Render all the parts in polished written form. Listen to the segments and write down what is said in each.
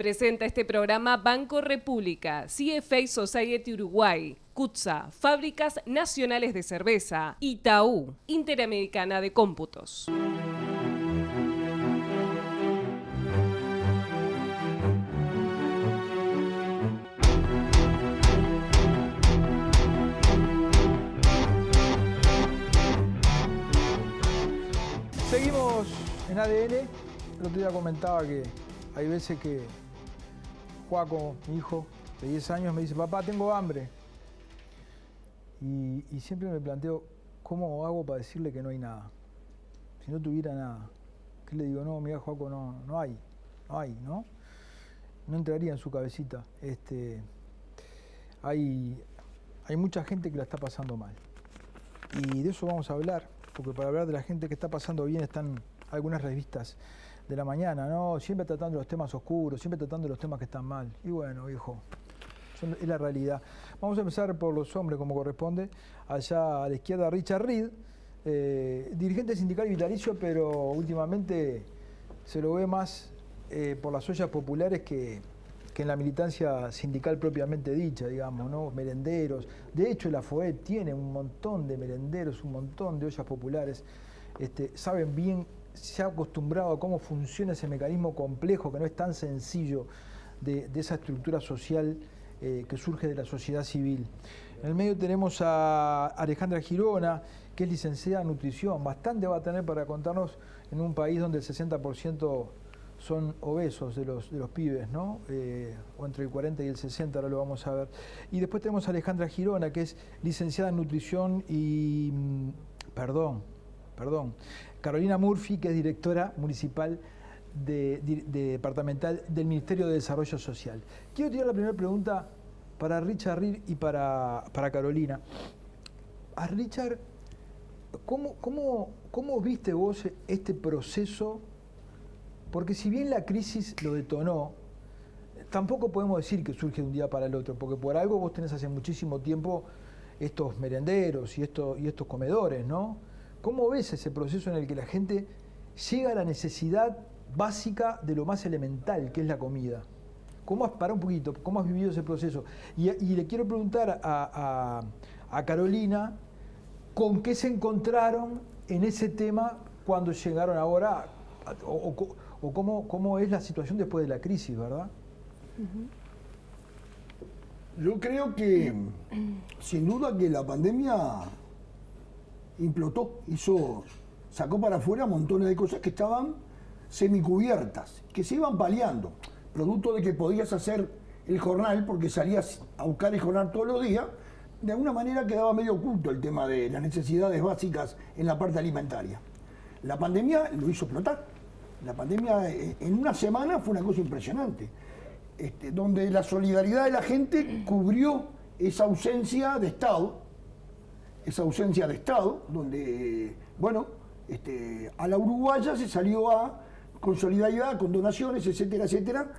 Presenta este programa Banco República, CFA Society Uruguay, CUTSA, Fábricas Nacionales de Cerveza, Itaú, Interamericana de Cómputos. Seguimos en ADN. El otro día comentaba que hay veces que Joaco, mi hijo de 10 años, me dice: papá, tengo hambre. Y siempre me planteo, ¿cómo hago para decirle que no hay nada? Si no tuviera nada. ¿Qué le digo? No, mira, Joaco, no hay, ¿no? No entraría en su cabecita. Hay mucha gente que la está pasando mal. Y de eso vamos a hablar, porque para hablar de la gente que está pasando bien están algunas revistas de la mañana, ¿no? Siempre tratando los temas oscuros, siempre tratando los temas que están mal. Y bueno, hijo, es la realidad. Vamos a empezar por los hombres, como corresponde. Allá a la izquierda, Richard Reed, dirigente sindical y vitalicio, pero últimamente se lo ve más por las ollas populares que en la militancia sindical propiamente dicha, digamos, ¿no? Merenderos. De hecho, la FOET tiene un montón de merenderos, un montón de ollas populares. Saben bien, se ha acostumbrado a cómo funciona ese mecanismo complejo, que no es tan sencillo, de esa estructura social que surge de la sociedad civil. En el medio tenemos a Alejandra Girona, que es licenciada en nutrición. Bastante va a tener para contarnos en un país donde el 60% son obesos de los pibes, ¿no? O entre el 40 y el 60, ahora lo vamos a ver. Y después tenemos a Alejandra Girona, que es licenciada en nutrición y... Perdón. Carolina Murphy, que es directora municipal departamental del Ministerio de Desarrollo Social. Quiero tirar la primera pregunta para Richard Reed y para Carolina. A Richard, ¿cómo viste vos este proceso? Porque si bien la crisis lo detonó, tampoco podemos decir que surge de un día para el otro, porque por algo vos tenés hace muchísimo tiempo estos merenderos y estos comedores, ¿no? ¿Cómo ves ese proceso en el que la gente llega a la necesidad básica de lo más elemental, que es la comida? Pará un poquito, ¿cómo has vivido ese proceso? Y le quiero preguntar a Carolina, ¿con qué se encontraron en ese tema cuando llegaron ahora? O cómo es la situación después de la crisis, ¿verdad? Yo creo que, sin duda, que la pandemia implotó, sacó para afuera montones de cosas que estaban semicubiertas, que se iban paliando, producto de que podías hacer el jornal, porque salías a buscar el jornal todos los días. De alguna manera quedaba medio oculto el tema de las necesidades básicas en la parte alimentaria. La pandemia lo hizo explotar. La pandemia en una semana fue una cosa impresionante, donde la solidaridad de la gente cubrió esa ausencia de Estado, donde, bueno, a la uruguaya se salió con solidaridad, con donaciones, etcétera, etcétera,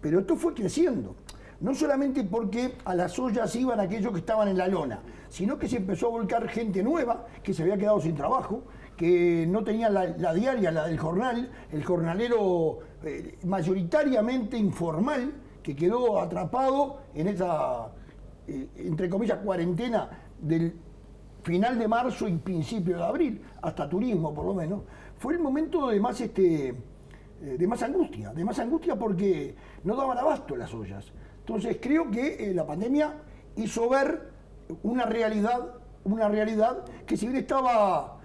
pero esto fue creciendo. No solamente porque a las ollas iban aquellos que estaban en la lona, sino que se empezó a volcar gente nueva que se había quedado sin trabajo, que no tenía la diaria, la del jornal, el jornalero mayoritariamente informal, que quedó atrapado en esa, entre comillas, cuarentena del final de marzo y principio de abril, hasta turismo por lo menos. Fue el momento de más angustia porque no daban abasto las ollas. Entonces creo que la pandemia hizo ver una realidad que, si bien estaba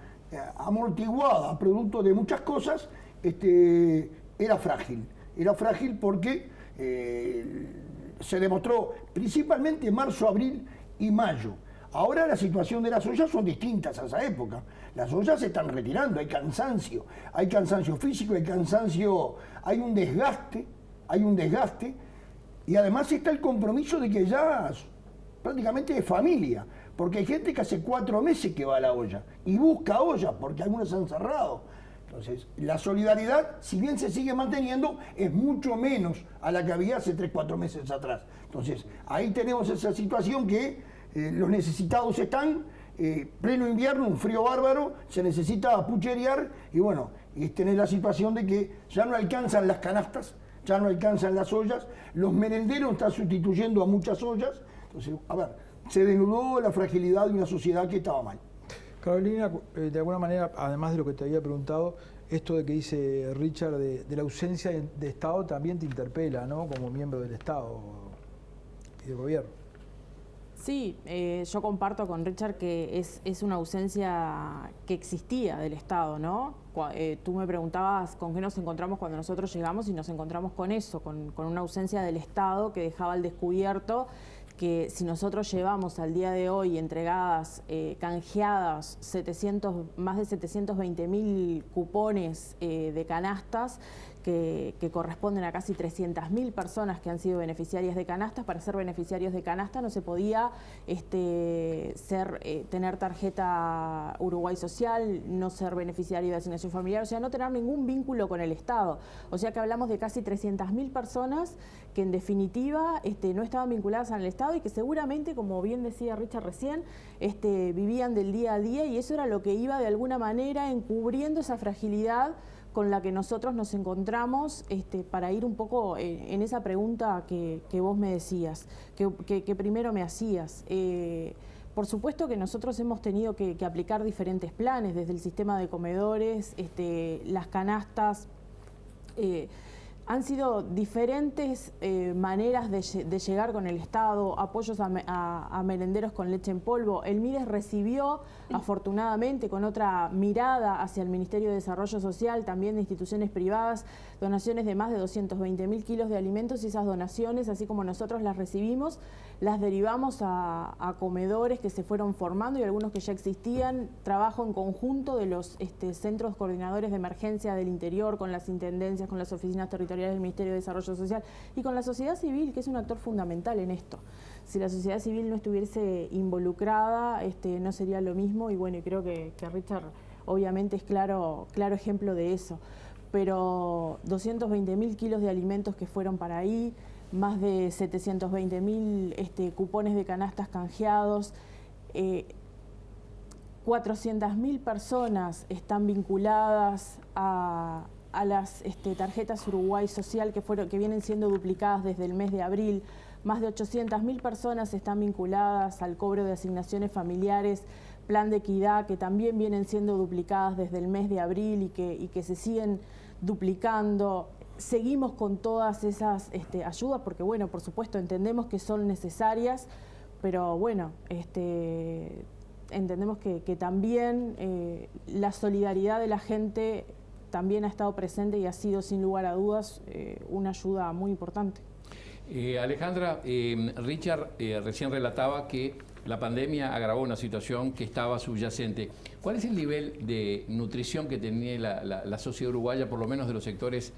amortiguada producto de muchas cosas, era frágil porque se demostró principalmente en marzo, abril y mayo. Ahora la situación de las ollas son distintas a esa época. Las ollas se están retirando, hay cansancio físico, hay un desgaste, y además está el compromiso de que ya prácticamente es familia, porque hay gente que hace 4 meses que va a la olla y busca ollas, porque algunas han cerrado. Entonces, la solidaridad, si bien se sigue manteniendo, es mucho menos a la que había hace 3-4 meses atrás. Entonces, ahí tenemos esa situación que los necesitados están, pleno invierno, un frío bárbaro, se necesita pucherear, y bueno, es tener la situación de que ya no alcanzan las canastas, ya no alcanzan las ollas, los merenderos están sustituyendo a muchas ollas. Entonces, a ver, se denudó la fragilidad de una sociedad que estaba mal. Carolina, de alguna manera, además de lo que te había preguntado, esto de que dice Richard de la ausencia de Estado también te interpela, ¿no? Como miembro del Estado y del gobierno. Sí, yo comparto con Richard que es una ausencia que existía del Estado, ¿no? Tú me preguntabas con qué nos encontramos cuando nosotros llegamos y nos encontramos con eso, con una ausencia del Estado que dejaba al descubierto que si nosotros llevamos al día de hoy entregadas, canjeadas, más de 720.000 cupones de canastas, que corresponden a casi 300.000 personas que han sido beneficiarias de canastas. Para ser beneficiarios de canasta no se podía tener tarjeta Uruguay Social, no ser beneficiario de asignación familiar, o sea, no tener ningún vínculo con el Estado. O sea que hablamos de casi 300.000 personas que en definitiva no estaban vinculadas al Estado y que seguramente, como bien decía Richard recién, vivían del día a día, y eso era lo que iba de alguna manera encubriendo esa fragilidad con la que nosotros nos encontramos, para ir un poco en esa pregunta que vos me decías, que primero me hacías. Por supuesto que nosotros hemos tenido que aplicar diferentes planes, desde el sistema de comedores, las canastas. Han sido diferentes maneras de llegar con el Estado, apoyos a merenderos con leche en polvo. El MIDES recibió, afortunadamente, con otra mirada hacia el Ministerio de Desarrollo Social, también de instituciones privadas, donaciones de más de 220.000 kilos de alimentos, y esas donaciones, así como nosotros las recibimos, las derivamos a comedores que se fueron formando y algunos que ya existían. Trabajo en conjunto de los centros coordinadores de emergencia del interior, con las intendencias, con las oficinas territoriales del Ministerio de Desarrollo Social y con la sociedad civil, que es un actor fundamental en esto. Si la sociedad civil no estuviese involucrada, no sería lo mismo, y bueno, y creo que Richard obviamente es claro ejemplo de eso. Pero 220.000 kilos de alimentos que fueron para ahí, más de 720.000 cupones de canastas canjeados, 400.000 personas están vinculadas a las tarjetas Uruguay Social que vienen siendo duplicadas desde el mes de abril. Más de 800.000 personas están vinculadas al cobro de asignaciones familiares, plan de equidad, que también vienen siendo duplicadas desde el mes de abril y que se siguen duplicando. Seguimos con todas esas ayudas porque, bueno, por supuesto entendemos que son necesarias, pero bueno, entendemos que también la solidaridad de la gente también ha estado presente y ha sido, sin lugar a dudas, una ayuda muy importante. Alejandra, Richard recién relataba que la pandemia agravó una situación que estaba subyacente. ¿Cuál es el nivel de nutrición que tenía la sociedad uruguaya, por lo menos de los sectores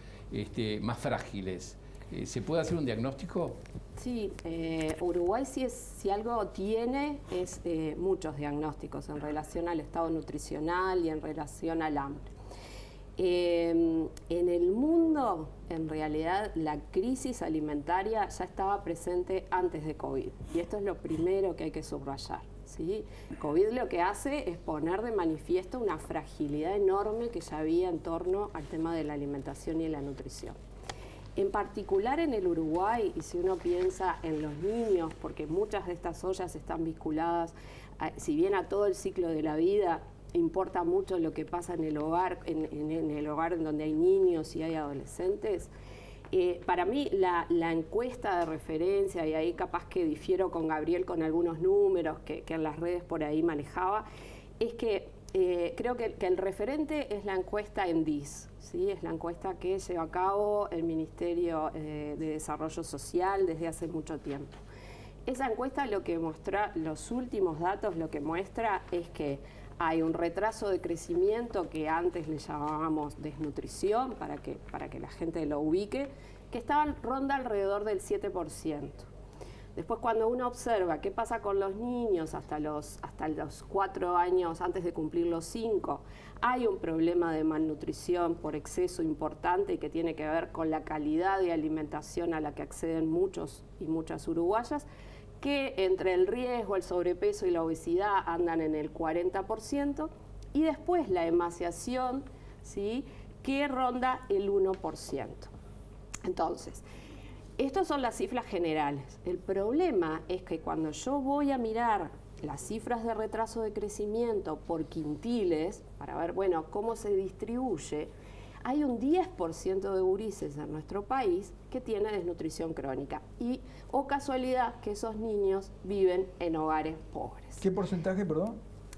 más frágiles? ¿Se puede hacer un diagnóstico? Sí, Uruguay si algo tiene es muchos diagnósticos en relación al estado nutricional y en relación al hambre. En el mundo, en realidad, la crisis alimentaria ya estaba presente antes de COVID, y esto es lo primero que hay que subrayar, ¿sí? COVID lo que hace es poner de manifiesto una fragilidad enorme que ya había en torno al tema de la alimentación y la nutrición. En particular en el Uruguay, y si uno piensa en los niños, porque muchas de estas ollas están vinculadas, si bien a todo el ciclo de la vida, importa mucho lo que pasa en el hogar, en el hogar en donde hay niños y hay adolescentes. Para mí la encuesta de referencia, y ahí capaz que difiero con Gabriel con algunos números que en las redes por ahí manejaba, es que creo que el referente es la encuesta ENDIS, ¿sí? Es la encuesta que lleva a cabo el Ministerio de Desarrollo Social desde hace mucho tiempo. Esa encuesta lo que muestra, los últimos datos lo que muestra es que hay un retraso de crecimiento que antes le llamábamos desnutrición, para que la gente lo ubique, que ronda alrededor del 7%. Después, cuando uno observa qué pasa con los niños hasta los 4 años, antes de cumplir los 5, hay un problema de malnutrición por exceso importante que tiene que ver con la calidad de alimentación a la que acceden muchos y muchas uruguayas, que entre el riesgo, el sobrepeso y la obesidad andan en el 40%, y después la emaciación, ¿sí?, que ronda el 1%. Entonces, estas son las cifras generales. El problema es que cuando yo voy a mirar las cifras de retraso de crecimiento por quintiles, para ver, bueno, cómo se distribuye, hay un 10% de gurises en nuestro país que tiene desnutrición crónica. Y, o casualidad, que esos niños viven en hogares pobres. ¿Qué porcentaje, perdón?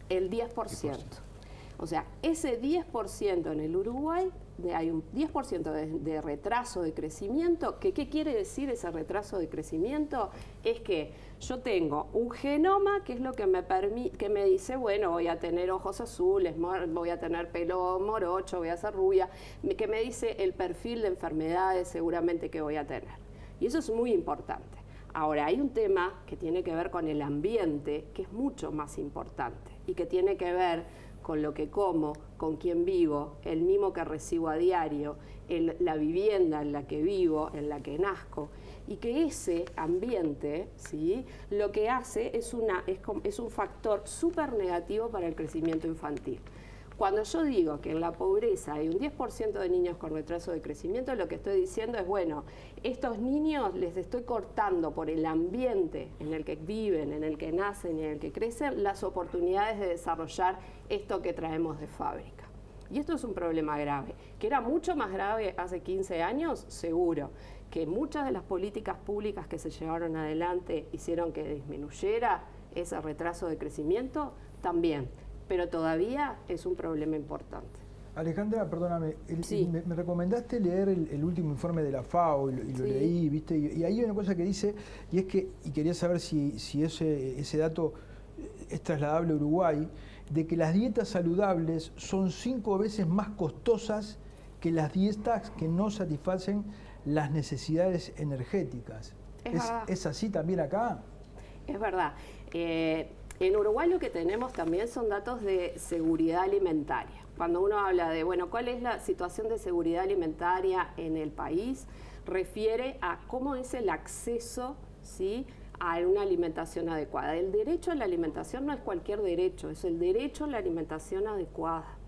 El 10%. O sea, ese 10% en el Uruguay, hay un 10% de retraso de crecimiento. ¿Qué quiere decir ese retraso de crecimiento? Es que yo tengo un genoma que es lo que me dice, bueno, voy a tener ojos azules, voy a tener pelo morocho, voy a ser rubia, que me dice el perfil de enfermedades seguramente que voy a tener. Y eso es muy importante. Ahora, hay un tema que tiene que ver con el ambiente, que es mucho más importante y que tiene que ver con lo que como, con quién vivo, el mimo que recibo a diario, la vivienda en la que vivo, en la que nazco, y que ese ambiente, ¿sí?, lo que hace es un factor súper negativo para el crecimiento infantil. Cuando yo digo que en la pobreza hay un 10% de niños con retraso de crecimiento, lo que estoy diciendo es, bueno, estos niños les estoy cortando por el ambiente en el que viven, en el que nacen y en el que crecen, las oportunidades de desarrollar esto que traemos de fábrica. Y esto es un problema grave, que era mucho más grave hace 15 años, seguro, que muchas de las políticas públicas que se llevaron adelante hicieron que disminuyera ese retraso de crecimiento, también. Pero todavía es un problema importante. Alejandra, perdóname, Sí. me recomendaste leer el último informe de la FAO y lo Sí. leí, ¿viste? Y ahí hay una cosa que dice, y es que, y quería saber si ese dato es trasladable a Uruguay, de que las dietas saludables son 5 veces más costosas que las dietas que no satisfacen las necesidades energéticas. ¿Es así también acá? Es verdad. En Uruguay lo que tenemos también son datos de seguridad alimentaria. Cuando uno habla de, bueno, ¿cuál es la situación de seguridad alimentaria en el país? Refiere a cómo es el acceso, ¿sí?, a una alimentación adecuada. El derecho a la alimentación no es cualquier derecho, es el derecho a la alimentación adecuada.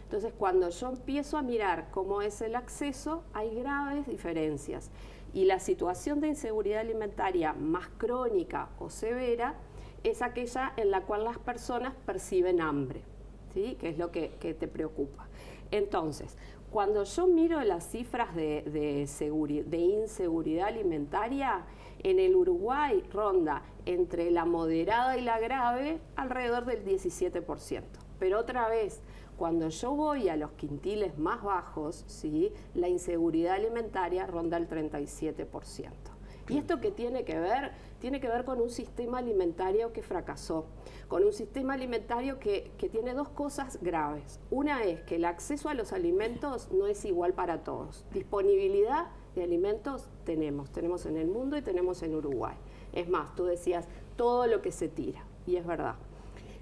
Entonces, cuando yo empiezo a mirar cómo es el acceso, hay graves diferencias. Y la situación de inseguridad alimentaria más crónica o severa es aquella en la cual las personas perciben hambre, ¿sí?, que es lo que te preocupa. Entonces, cuando yo miro las cifras de inseguridad alimentaria, en el Uruguay ronda entre la moderada y la grave alrededor del 17%. Pero otra vez, cuando yo voy a los quintiles más bajos, ¿sí?, la inseguridad alimentaria ronda el 37%. ¿Y esto qué tiene que ver? Tiene que ver con un sistema alimentario que fracasó, con un sistema alimentario que tiene dos cosas graves. Una es que el acceso a los alimentos no es igual para todos. Disponibilidad de alimentos tenemos en el mundo y tenemos en Uruguay. Es más, tú decías, todo lo que se tira, y es verdad.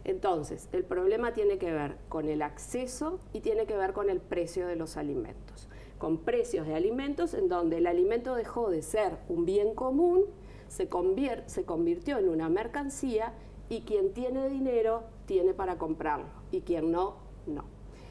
Entonces, el problema tiene que ver con el acceso y tiene que ver con el precio de los alimentos. Con precios de alimentos en donde el alimento dejó de ser un bien común, se convirtió en una mercancía y quien tiene dinero tiene para comprarlo y quien no, no.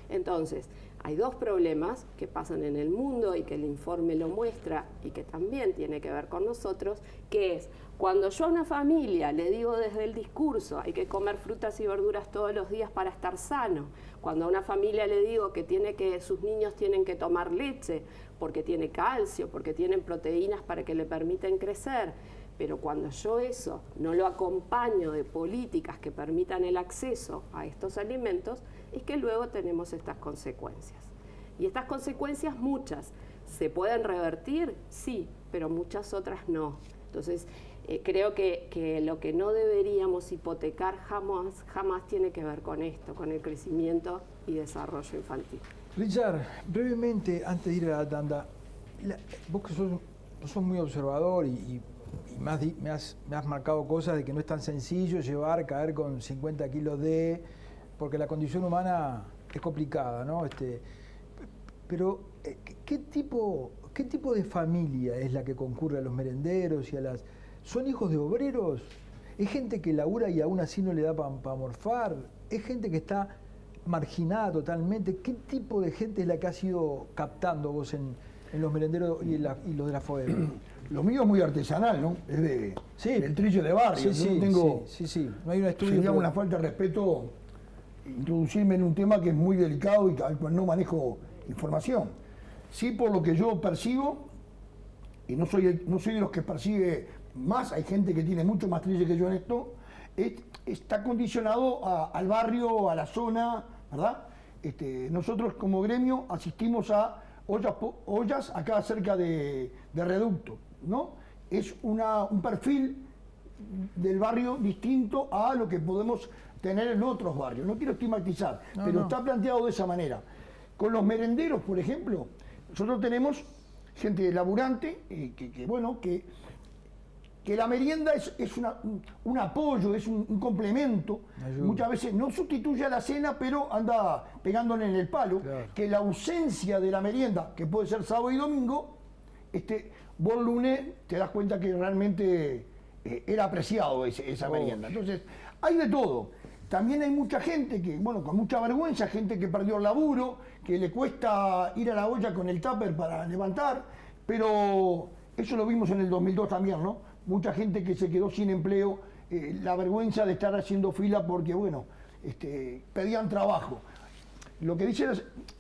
Entonces, hay dos problemas que pasan en el mundo y que el informe lo muestra y que también tiene que ver con nosotros, que es cuando yo a una familia le digo desde el discurso hay que comer frutas y verduras todos los días para estar sano, cuando a una familia le digo que sus niños tienen que tomar leche porque tiene calcio, porque tienen proteínas para que le permiten crecer, pero cuando yo eso no lo acompaño de políticas que permitan el acceso a estos alimentos, es que luego tenemos estas consecuencias. Y estas consecuencias muchas, ¿se pueden revertir? Sí, pero muchas otras no. Entonces, creo que lo que no deberíamos hipotecar jamás tiene que ver con esto, con el crecimiento y desarrollo infantil. Richard, brevemente, antes de ir a la tanda, vos que sos muy observador y me has marcado cosas de que no es tan sencillo caer con 50 kilos porque la condición humana es complicada, ¿no? Pero, ¿qué tipo de familia es la que concurre a los merenderos y a las... ¿Son hijos de obreros? ¿Es gente que labura y aún así no le da para morfar? ¿Es gente que está marginada totalmente? ¿Qué tipo de gente es la que has ido captando vos en los merenderos y los de la FOEB? Lo mío es muy artesanal, ¿no? Es del trillo de barrio. Sí, Yo no tengo, sí. No hay un estudio. Sería una falta de respeto introducirme en un tema que es muy delicado y al cual no manejo información. Sí, por lo que yo percibo, y no soy de los que percibe más, hay gente que tiene mucho más trille que yo en esto, está condicionado al barrio, a la zona, ¿verdad? Nosotros como gremio asistimos a ollas acá cerca de Reducto, ¿no? Es un perfil del barrio distinto a lo que podemos tener en otros barrios. No quiero estigmatizar, pero está planteado de esa manera. Con los merenderos, por ejemplo, nosotros tenemos gente laburante, que la merienda es un apoyo, es un complemento. Muchas veces no sustituye a la cena, pero anda pegándole en el palo. Claro. Que la ausencia de la merienda, que puede ser sábado y domingo, vos lunes te das cuenta que realmente era apreciado esa merienda. Entonces, hay de todo. También hay mucha gente que, con mucha vergüenza, gente que perdió el laburo, que le cuesta ir a la olla con el tupper para levantar, pero eso lo vimos en el 2002 también, ¿no? Mucha gente que se quedó sin empleo, la vergüenza de estar haciendo fila porque, pedían trabajo. Lo que dice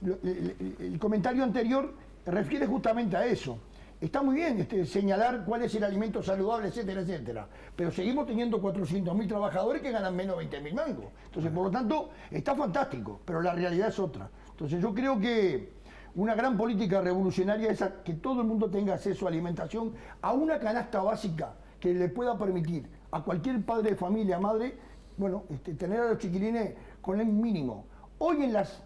el comentario anterior refiere justamente a eso. Está muy bien señalar cuál es el alimento saludable, etcétera, etcétera, pero seguimos teniendo 400.000 trabajadores que ganan menos de 20.000 mangos. Entonces, por lo tanto, está fantástico, pero la realidad es otra. Entonces, yo creo que una gran política revolucionaria es que todo el mundo tenga acceso a alimentación, a una canasta básica que le pueda permitir a cualquier padre de familia, madre, tener a los chiquilines con el mínimo. Hoy en las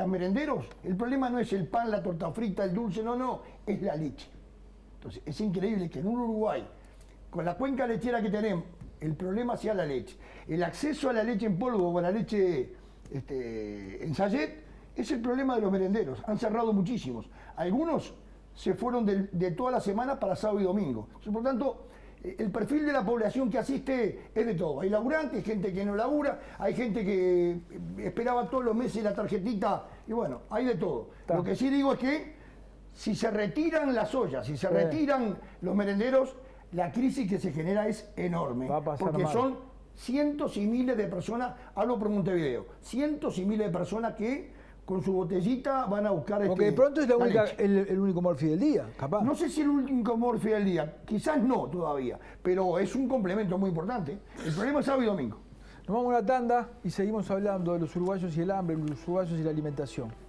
merenderos, el problema no es el pan, la torta frita, el dulce, no, es la leche. Entonces, es increíble que en un Uruguay, con la cuenca lechera que tenemos, el problema sea la leche. El acceso a la leche en polvo o a la leche en sachet es el problema de los merenderos. Han cerrado muchísimos. Algunos se fueron de toda la semana para sábado y domingo. Entonces, por tanto, el perfil de la población que asiste es de todo. Hay laburantes, hay gente que no labura, hay gente que esperaba todos los meses la tarjetita, y hay de todo. Lo que sí digo es que si se retiran las ollas, si se retiran los merenderos, la crisis que se genera es enorme. Va a pasar porque mal. son cientos y miles de personas, hablo por Montevideo, cientos y miles de personas que con su botellita van a buscar porque de pronto es el único morfi del día, capaz. No sé si el único morfi del día, quizás no todavía, pero es un complemento muy importante. El problema es sábado y domingo. Nos vamos a una tanda y seguimos hablando de los uruguayos y el hambre, los uruguayos y la alimentación.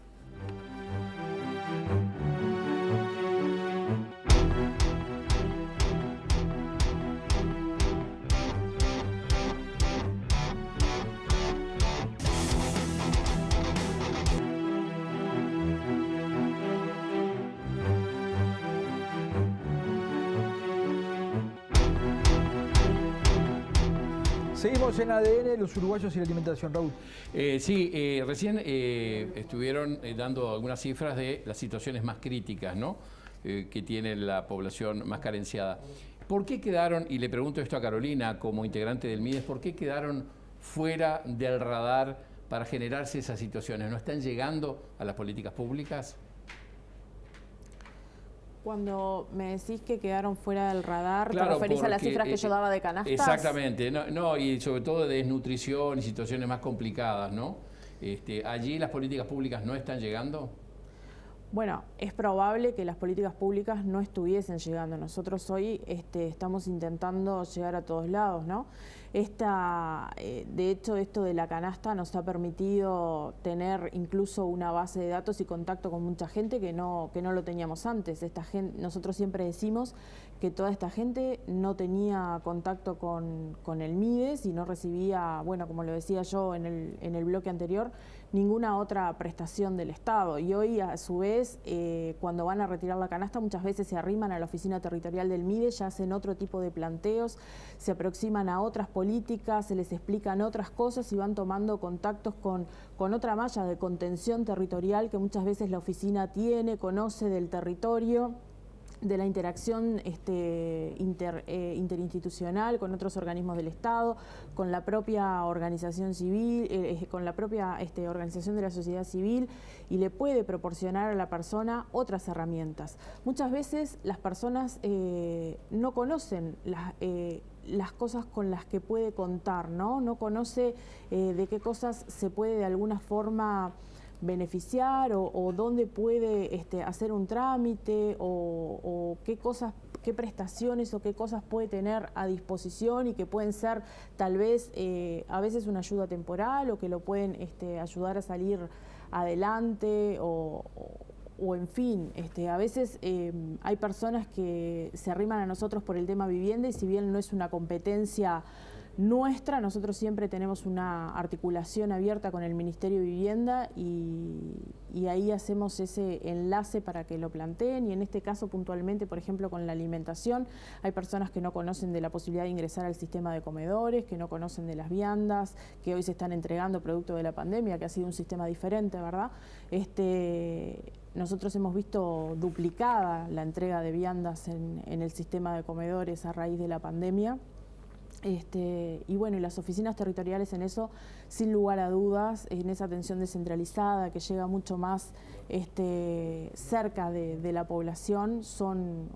Seguimos en ADN, los uruguayos y la alimentación, Raúl. Recién estuvieron dando algunas cifras de las situaciones más críticas, ¿no? Que tiene la población más carenciada. ¿Por qué quedaron, y le pregunto esto a Carolina como integrante del MIDES, por qué quedaron fuera del radar para generarse esas situaciones? ¿No están llegando a las políticas públicas? Cuando me decís que quedaron fuera del radar, claro, ¿te referís a las cifras que yo daba de canastas? Exactamente, y sobre todo de desnutrición y situaciones más complicadas, ¿no? ¿Allí las políticas públicas no están llegando? Bueno, es probable que las políticas públicas no estuviesen llegando. Nosotros hoy estamos intentando llegar a todos lados, ¿no? De hecho, esto de la canasta nos ha permitido tener incluso una base de datos y contacto con mucha gente que no lo teníamos antes. Nosotros siempre decimos que toda esta gente no tenía contacto con el MIDES y no recibía, bueno, como lo decía yo en el bloque anterior, ninguna otra prestación del Estado. Y hoy, a su vez, cuando van a retirar la canasta, muchas veces se arriman a la oficina territorial del MIDES, ya hacen otro tipo de planteos, se aproximan a otras políticas, se les explican otras cosas y van tomando contactos con otra malla de contención territorial que muchas veces la oficina tiene, conoce del territorio. de la interacción interinstitucional con otros organismos del Estado, con la propia organización civil, con la propia organización de la sociedad civil, y le puede proporcionar a la persona otras herramientas. Muchas veces las personas no conocen las cosas con las que puede contar, no conoce de qué cosas se puede de alguna forma beneficiar o dónde puede hacer un trámite o qué prestaciones o qué cosas puede tener a disposición y que pueden ser tal vez a veces una ayuda temporal o que lo pueden ayudar a salir adelante o en fin, a veces hay personas que se arriman a nosotros por el tema vivienda y si bien no es una competencia nuestra, nosotros siempre tenemos una articulación abierta con el Ministerio de Vivienda y ahí hacemos ese enlace para que lo planteen y en este caso puntualmente, por ejemplo, con la alimentación, hay personas que no conocen de la posibilidad de ingresar al sistema de comedores, que no conocen de las viandas, que hoy se están entregando producto de la pandemia, que ha sido un sistema diferente, ¿verdad? Nosotros hemos visto duplicada la entrega de viandas en el sistema de comedores a raíz de la pandemia. Y bueno, y las oficinas territoriales en eso, sin lugar a dudas, en esa atención descentralizada que llega mucho más cerca de la población, son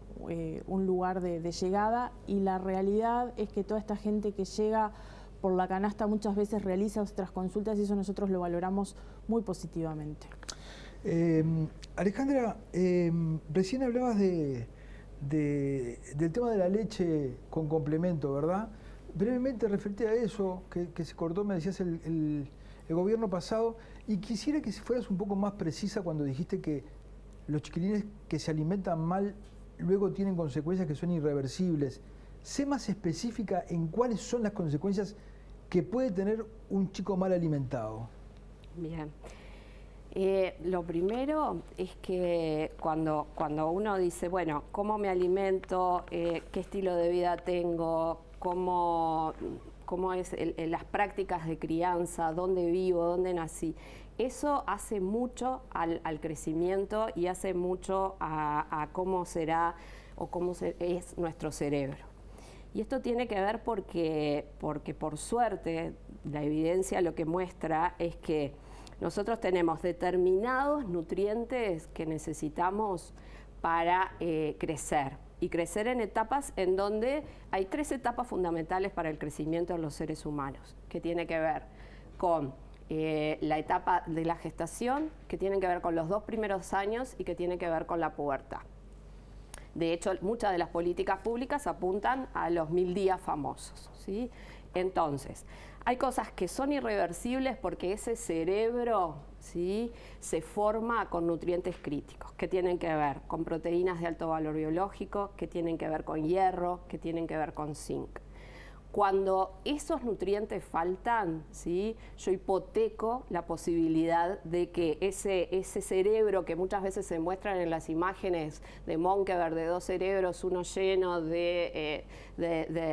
un lugar de llegada y la realidad es que toda esta gente que llega por la canasta muchas veces realiza otras consultas y eso nosotros lo valoramos muy positivamente. Alejandra, recién hablabas del tema de la leche con complemento, ¿verdad? Brevemente referente a eso, que se cortó, me decías, el gobierno pasado, y quisiera que fueras un poco más precisa cuando dijiste que los chiquilines que se alimentan mal luego tienen consecuencias que son irreversibles. Sé más específica en cuáles son las consecuencias que puede tener un chico mal alimentado. Bien. Lo primero es que cuando uno dice, bueno, ¿cómo me alimento? ¿Qué estilo de vida tengo? ¿Cómo es las prácticas de crianza? ¿Dónde vivo? ¿Dónde nací? Eso hace mucho al crecimiento y hace mucho a cómo será o cómo es nuestro cerebro. Y esto tiene que ver porque por suerte la evidencia lo que muestra es que nosotros tenemos determinados nutrientes que necesitamos para crecer. Y crecer en etapas en donde hay 3 etapas fundamentales para el crecimiento de los seres humanos, que tiene que ver con la etapa de la gestación, que tiene que ver con los 2 primeros años y que tiene que ver con la pubertad. De hecho, muchas de las políticas públicas apuntan a los 1000 días famosos, ¿sí? Entonces, hay cosas que son irreversibles porque ese cerebro, ¿sí?, se forma con nutrientes críticos, que tienen que ver con proteínas de alto valor biológico, que tienen que ver con hierro, que tienen que ver con zinc. Cuando esos nutrientes faltan, ¿sí?, yo hipoteco la posibilidad de que ese cerebro que muchas veces se muestran en las imágenes de Monkeberg, de 2 cerebros, uno lleno de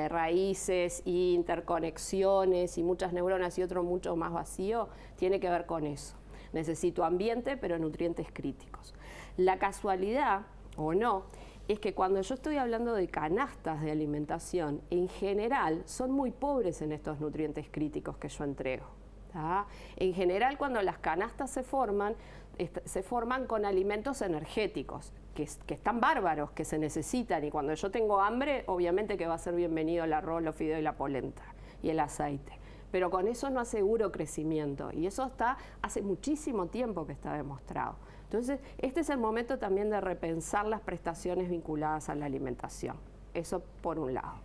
raíces e interconexiones y muchas neuronas y otro mucho más vacío, tiene que ver con eso. Necesito ambiente, pero nutrientes críticos. La casualidad, o no, es que cuando yo estoy hablando de canastas de alimentación, en general son muy pobres en estos nutrientes críticos que yo entrego, ¿tá? En general, cuando las canastas se forman con alimentos energéticos, que están bárbaros, que se necesitan, y cuando yo tengo hambre, obviamente que va a ser bienvenido el arroz, los fideos y la polenta, y el aceite. Pero con eso no aseguro crecimiento, y eso hace muchísimo tiempo que está demostrado. Entonces, este es el momento también de repensar las prestaciones vinculadas a la alimentación. Eso por un lado.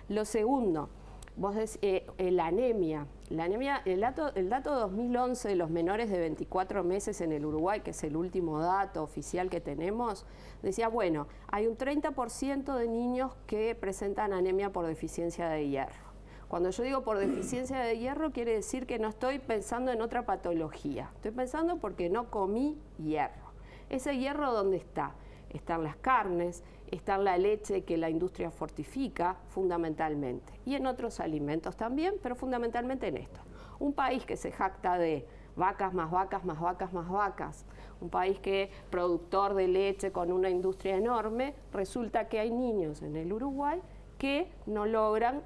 Lo segundo, vos decís, la anemia. El dato 2011 de los menores de 24 meses en el Uruguay, que es el último dato oficial que tenemos, decía, bueno, hay un 30% de niños que presentan anemia por deficiencia de hierro. Cuando yo digo por deficiencia de hierro, quiere decir que no estoy pensando en otra patología. Estoy pensando porque no comí hierro. ¿Ese hierro dónde está? Está en las carnes, está en la leche que la industria fortifica, fundamentalmente. Y en otros alimentos también, pero fundamentalmente en esto. Un país que se jacta de vacas, más vacas, más vacas, más vacas. Un país que es productor de leche con una industria enorme, resulta que hay niños en el Uruguay que no logran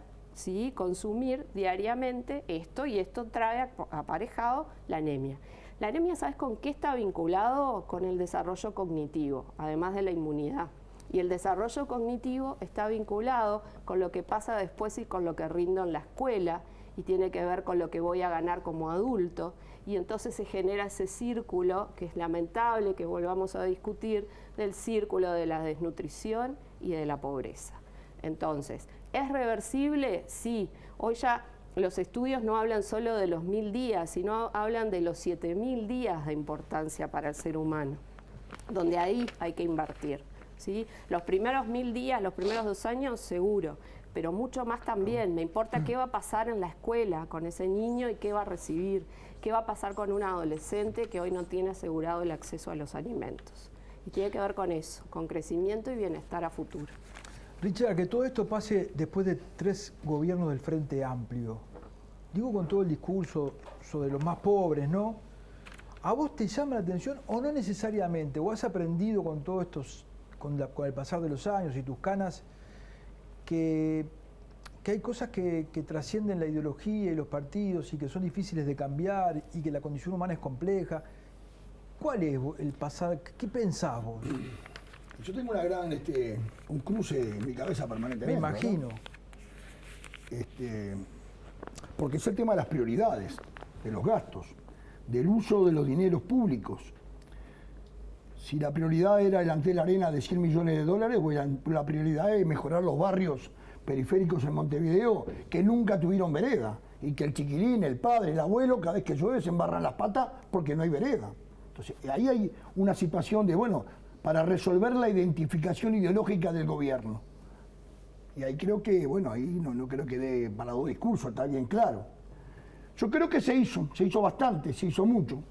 consumir diariamente esto, y esto trae aparejado la anemia. La anemia, ¿sabes con qué está vinculado? Con el desarrollo cognitivo, además de la inmunidad. Y el desarrollo cognitivo está vinculado con lo que pasa después y con lo que rindo en la escuela, y tiene que ver con lo que voy a ganar como adulto. Y entonces se genera ese círculo, que es lamentable que volvamos a discutir, del círculo de la desnutrición y de la pobreza. Entonces, ¿es reversible? Sí. Hoy ya los estudios no hablan solo de los 1000 días, sino hablan de los 7000 días de importancia para el ser humano, donde ahí hay que invertir, ¿sí? Los primeros 1000 días, los primeros 2 años, seguro, pero mucho más también. Me importa qué va a pasar en la escuela con ese niño y qué va a recibir, qué va a pasar con un adolescente que hoy no tiene asegurado el acceso a los alimentos. Y tiene que ver con eso, con crecimiento y bienestar a futuro. Richard, que todo esto pase después de 3 gobiernos del Frente Amplio. Digo, con todo el discurso sobre los más pobres, ¿no? ¿A vos te llama la atención o no necesariamente? ¿O has aprendido con todo esto, con el pasar de los años y tus canas, que hay cosas que trascienden la ideología y los partidos y que son difíciles de cambiar y que la condición humana es compleja? ¿Cuál es el pasado? ¿Qué pensás vos? Yo tengo un cruce en mi cabeza permanentemente. Me imagino. Porque es el tema de las prioridades, de los gastos, del uso de los dineros públicos. Si la prioridad era el Antel Arena de 100 millones de dólares, bueno, la prioridad es mejorar los barrios periféricos en Montevideo que nunca tuvieron vereda, y que el chiquilín, el padre, el abuelo, cada vez que llueve se embarran las patas porque no hay vereda. Entonces, ahí hay una situación de, para resolver la identificación ideológica del gobierno. Y ahí creo que, ahí no creo que dé para dos discursos, está bien claro. Yo creo que se hizo bastante, se hizo mucho.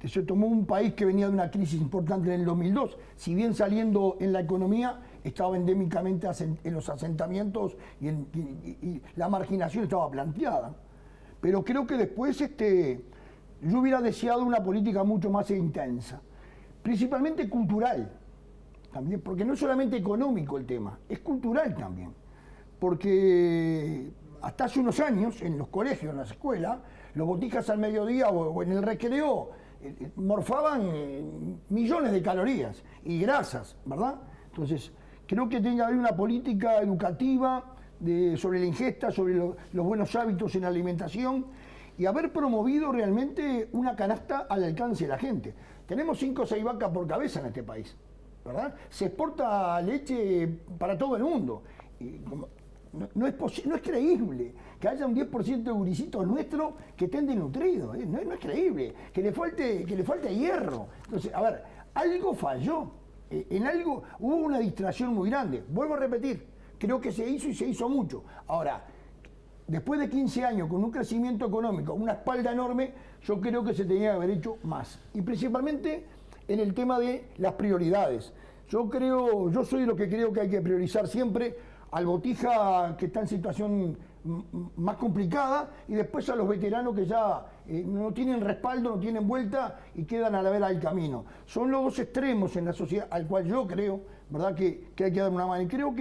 Se tomó un país que venía de una crisis importante en el 2002, si bien saliendo en la economía, estaba endémicamente en los asentamientos y la marginación estaba planteada. Pero creo que después yo hubiera deseado una política mucho más intensa, principalmente cultural, también, porque no es solamente económico el tema, es cultural también. Porque hasta hace unos años, en los colegios, en las escuelas, los botijas al mediodía o en el recreo morfaban millones de calorías y grasas, ¿verdad? Entonces, creo que tiene que haber una política educativa sobre la ingesta, sobre los buenos hábitos en la alimentación, y haber promovido realmente una canasta al alcance de la gente. Tenemos 5 o 6 vacas por cabeza en este país, ¿verdad? Se exporta leche para todo el mundo. Y no es creíble que haya un 10% de gurisitos nuestros que estén desnutridos. No es creíble. Que le falte hierro. Entonces, a ver, algo falló. En algo hubo una distracción muy grande. Vuelvo a repetir, creo que se hizo y se hizo mucho. Ahora, después de 15 años con un crecimiento económico, una espalda enorme, yo creo que se tenía que haber hecho más. Y principalmente en el tema de las prioridades. Yo soy de lo que creo que hay que priorizar siempre al botija que está en situación más complicada, y después a los veteranos que ya no tienen respaldo, no tienen vuelta y quedan a la vera del camino. Son los dos extremos en la sociedad al cual yo creo, ¿verdad?, que hay que dar una mano. Y creo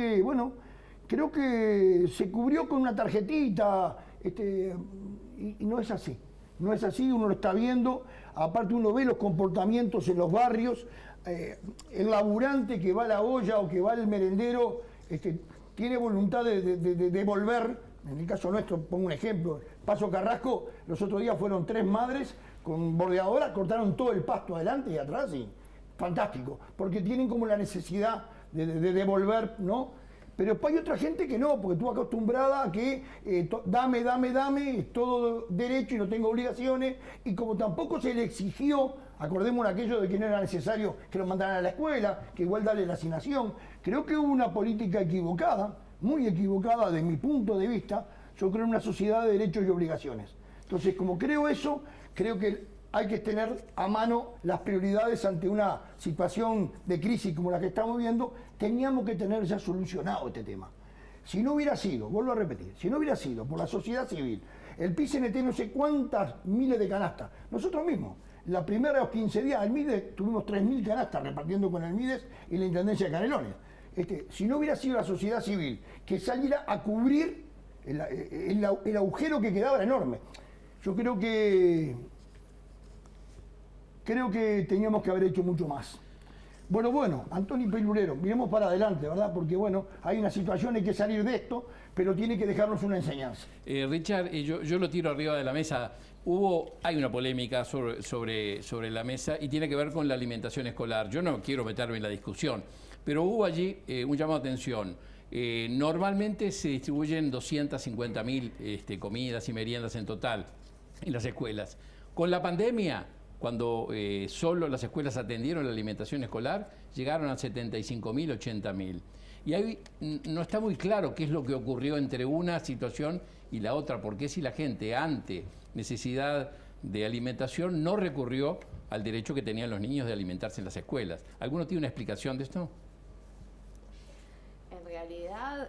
que se cubrió con una tarjetita, y no es así. No es así, uno lo está viendo. Aparte, uno ve los comportamientos en los barrios. El laburante que va a la olla o que va al merendero tiene voluntad de devolver. En el caso nuestro, pongo un ejemplo, Paso Carrasco, los otros días fueron 3 madres con bordeadora, cortaron todo el pasto adelante y atrás, y fantástico, porque tienen como la necesidad de devolver, ¿no? Pero hay otra gente que no, porque tú acostumbrada a que dame, es todo derecho y no tengo obligaciones, y como tampoco se le exigió, acordémonos aquello de que no era necesario que lo mandaran a la escuela, que igual darle la asignación, creo que hubo una política equivocada, muy equivocada de mi punto de vista. Yo creo en una sociedad de derechos y obligaciones. Entonces, como creo eso, creo que hay que tener a mano las prioridades ante una situación de crisis como la que estamos viendo. Teníamos que tener ya solucionado este tema. si no hubiera sido, vuelvo a repetir, si no hubiera sido por la sociedad civil, el PICNT no sé cuántas miles de canastas, nosotros mismos, la primera de los 15 días del MIDES tuvimos 3.000 canastas repartiendo con el MIDES y la Intendencia de Canelones. Si no hubiera sido la sociedad civil que saliera a cubrir el agujero que quedaba era enorme. Yo creo que teníamos que haber hecho mucho más. Bueno, Antonio Pelurero, miremos para adelante, ¿verdad? Porque hay una situación, hay que salir de esto, pero tiene que dejarnos una enseñanza. Richard, yo lo tiro arriba de la mesa. Hay una polémica sobre la mesa y tiene que ver con la alimentación escolar. Yo no quiero meterme en la discusión, pero hubo allí un llamado de atención. Normalmente se distribuyen 250.000 comidas y meriendas en total en las escuelas. Con la pandemia, cuando solo las escuelas atendieron la alimentación escolar, llegaron a 75.000, 80.000. Y ahí no está muy claro qué es lo que ocurrió entre una situación y la otra, porque si la gente ante necesidad de alimentación no recurrió al derecho que tenían los niños de alimentarse en las escuelas. ¿Alguno tiene una explicación de esto? En realidad,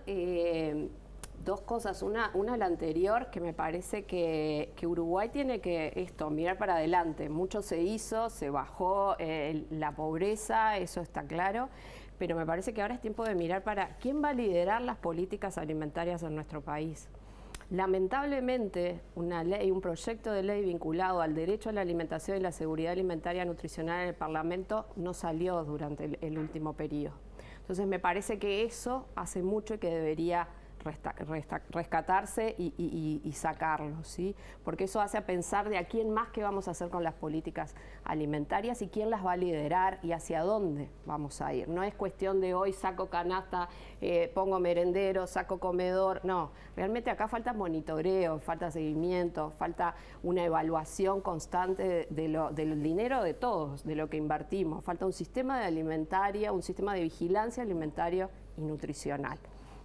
dos cosas. Una la anterior, que me parece que Uruguay tiene que mirar para adelante. Mucho se hizo, se bajó la pobreza, eso está claro, pero me parece que ahora es tiempo de mirar para quién va a liderar las políticas alimentarias en nuestro país. Lamentablemente, una ley, un proyecto de ley vinculado al derecho a la alimentación y la seguridad alimentaria nutricional en el Parlamento no salió durante el último periodo. Entonces me parece que eso hace mucho y que debería rescatarse y sacarlo, ¿sí? Porque eso hace a pensar de a quién más que vamos a hacer con las políticas alimentarias y quién las va a liderar y hacia dónde vamos a ir. No es cuestión de hoy saco canasta, pongo merendero, saco comedor, no. Realmente acá falta monitoreo, falta seguimiento, falta una evaluación constante del dinero de todos, de lo que invertimos. Falta un sistema de alimentaria, un sistema de vigilancia alimentaria y nutricional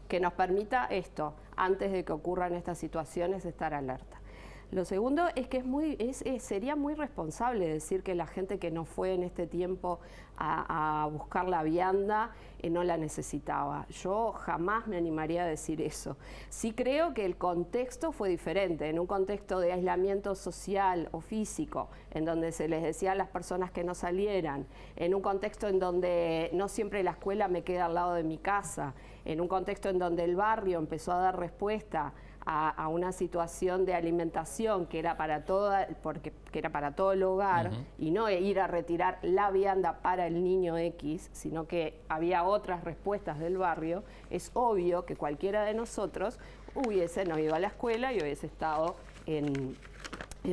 que nos permita antes de que ocurran estas situaciones, estar alerta. Lo segundo es que sería muy responsable decir que la gente que no fue en este tiempo a buscar la vianda no la necesitaba. Yo jamás me animaría a decir eso. Sí creo que el contexto fue diferente, en un contexto de aislamiento social o físico, en donde se les decía a las personas que no salieran, en un contexto en donde no siempre la escuela me queda al lado de mi casa, en un contexto en donde el barrio empezó a dar respuesta a una situación de alimentación que era para todo el hogar, y no ir a retirar la vianda para el niño X, sino que había otras respuestas del barrio. Es obvio que cualquiera de nosotros no ido a la escuela y hubiese estado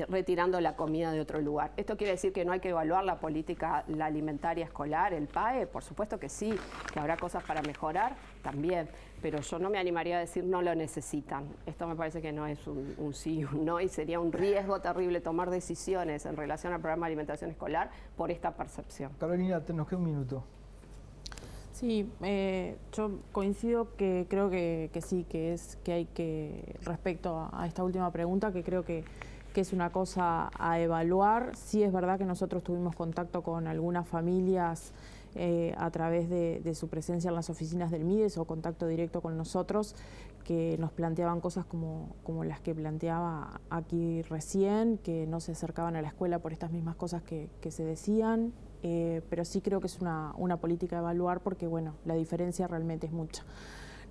retirando la comida de otro lugar. ¿Esto quiere decir que no hay que evaluar la política alimentaria escolar, el PAE? Por supuesto que sí, que habrá cosas para mejorar también, pero yo no me animaría a decir no lo necesitan. Esto me parece que no es un sí o un no, y sería un riesgo terrible tomar decisiones en relación al programa de alimentación escolar por esta percepción. Carolina, nos queda un minuto. Sí, yo coincido que creo que sí, que hay que, respecto a esta última pregunta, que creo que es una cosa a evaluar. Sí es verdad que nosotros tuvimos contacto con algunas familias a través de su presencia en las oficinas del MIDES o contacto directo con nosotros, que nos planteaban cosas como las que planteaba aquí recién, que no se acercaban a la escuela por estas mismas cosas que se decían, pero sí creo que es una política a evaluar porque, la diferencia realmente es mucha.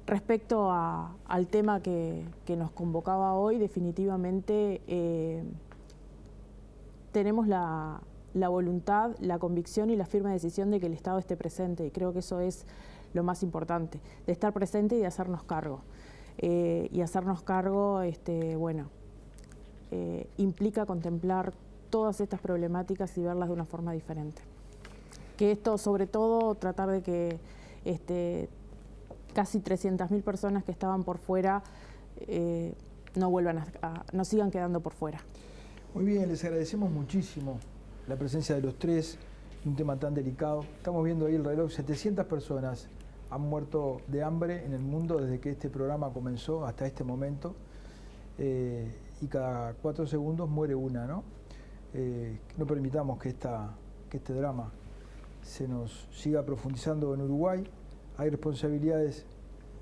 Respecto al tema que nos convocaba hoy, definitivamente tenemos la voluntad, la convicción y la firme decisión de que el Estado esté presente, y creo que eso es lo más importante, de estar presente y de hacernos cargo. Y hacernos cargo, implica contemplar todas estas problemáticas y verlas de una forma diferente. Que esto, sobre todo, tratar de que casi 300.000 personas que estaban por fuera no sigan quedando por fuera. Muy bien, les agradecemos muchísimo la presencia de los tres en un tema tan delicado. Estamos viendo ahí el reloj, 700 personas han muerto de hambre en el mundo desde que este programa comenzó hasta este momento, y cada 4 segundos muere una, ¿no? No permitamos que este drama se nos siga profundizando en Uruguay. Hay responsabilidades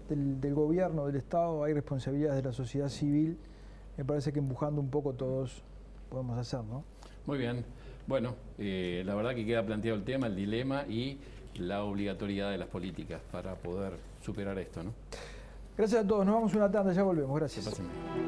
del gobierno, del Estado, hay responsabilidades de la sociedad civil. Me parece que empujando un poco todos podemos hacer, ¿no? Muy bien. Bueno, la verdad que queda planteado el tema, el dilema y la obligatoriedad de las políticas para poder superar esto, ¿no? Gracias a todos. Nos vamos a una tanda, ya volvemos. Gracias. Pásenme.